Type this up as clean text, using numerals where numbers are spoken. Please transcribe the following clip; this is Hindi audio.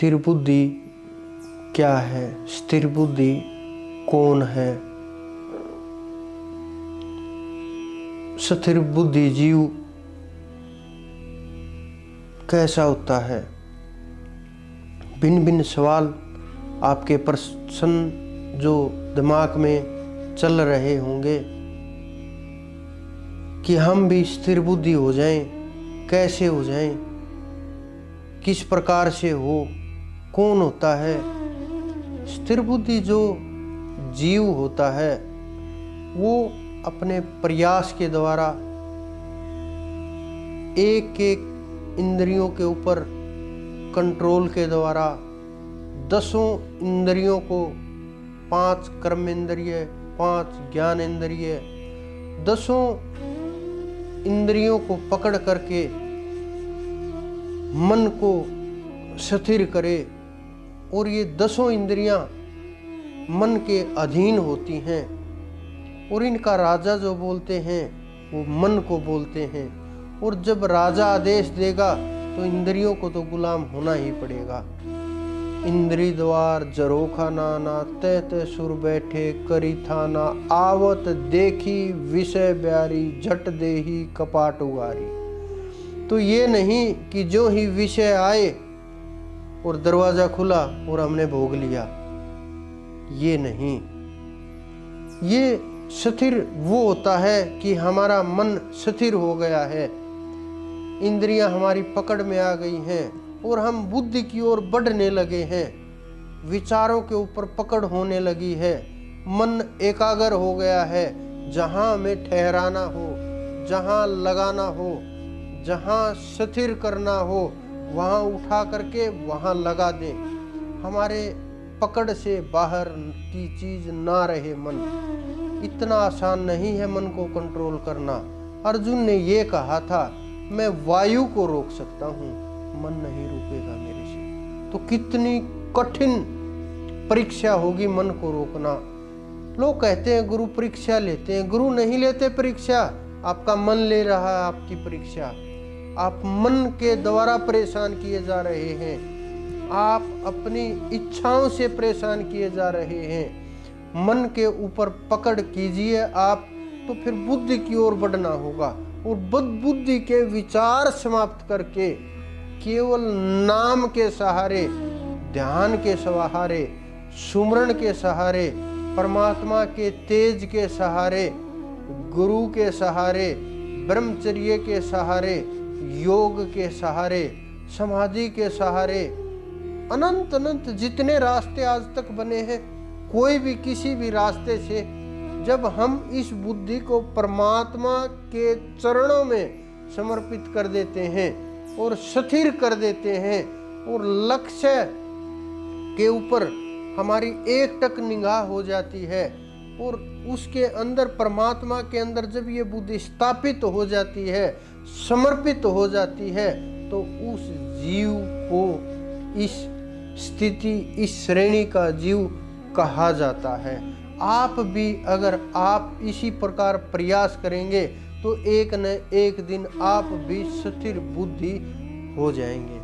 स्थिर बुद्धि क्या है? स्थिर बुद्धि कौन है? स्थिर बुद्धि जीव कैसा होता है? भिन्न भिन्न सवाल आपके प्रश्न जो दिमाग में चल रहे होंगे कि हम भी स्थिर बुद्धि हो जाएं, कैसे हो जाएं, किस प्रकार से हो, कौन होता है स्थिर बुद्धि? जो जीव होता है वो अपने प्रयास के द्वारा एक एक इंद्रियों के ऊपर कंट्रोल के द्वारा 10 इंद्रियों को, 5 कर्म इंद्रिय, 5 ज्ञान इंद्रिय, 10 इंद्रियों को पकड़ करके मन को स्थिर करे। और ये 10 इंद्रियां मन के अधीन होती हैं और इनका राजा जो बोलते हैं वो मन को बोलते हैं। और जब राजा आदेश देगा तो इंद्रियों को तो गुलाम होना ही पड़ेगा। इंद्री द्वार जरोखा नाना, तह तह सुर बैठे करी थाना, आवत देखी विषय ब्यारी, झट देही कपाट उगारी। तो ये नहीं कि जो ही विषय आए और दरवाजा खुला और हमने भोग लिया, ये नहीं। ये स्थिर वो होता है कि हमारा मन स्थिर हो गया है, इंद्रियां हमारी पकड़ में आ गई हैं और हम बुद्धि की ओर बढ़ने लगे हैं, विचारों के ऊपर पकड़ होने लगी है, मन एकाग्र हो गया है। जहां हमें ठहराना हो, जहां लगाना हो, जहां स्थिर करना हो, वहां उठा करके वहां लगा दें। हमारे पकड़ से बाहर की चीज ना रहे मन। इतना आसान नहीं है मन को कंट्रोल करना। अर्जुन ने ये कहा था, मैं वायु को रोक सकता हूँ, मन नहीं रुकेगा मेरे से। तो कितनी कठिन परीक्षा होगी मन को रोकना। लोग कहते हैं गुरु परीक्षा लेते हैं, गुरु नहीं लेते परीक्षा, आपका मन ले रहा है आपकी परीक्षा। आप मन के द्वारा परेशान किए जा रहे हैं, आप अपनी इच्छाओं से परेशान किए जा रहे हैं। मन के ऊपर पकड़ कीजिए आप, तो फिर बुद्धि की ओर बढ़ना होगा। और बुद्धि के विचार समाप्त करके केवल नाम के सहारे, ध्यान के सहारे, सुमरण के सहारे, परमात्मा के तेज के सहारे, गुरु के सहारे, ब्रह्मचर्य के सहारे, योग के सहारे, समाधि के सहारे, अनंत अनंत जितने रास्ते आज तक बने हैं, कोई भी किसी भी रास्ते से जब हम इस बुद्धि को परमात्मा के चरणों में समर्पित कर देते हैं और स्थिर कर देते हैं और लक्ष्य के ऊपर हमारी एकटक निगाह हो जाती है और उसके अंदर, परमात्मा के अंदर जब ये बुद्धि स्थापित हो जाती है, समर्पित हो जाती है, तो उस जीव को इस स्थिति, इस श्रेणी का जीव कहा जाता है। आप भी अगर आप इसी प्रकार प्रयास करेंगे तो एक न एक दिन आप भी स्थिर बुद्धि हो जाएंगे।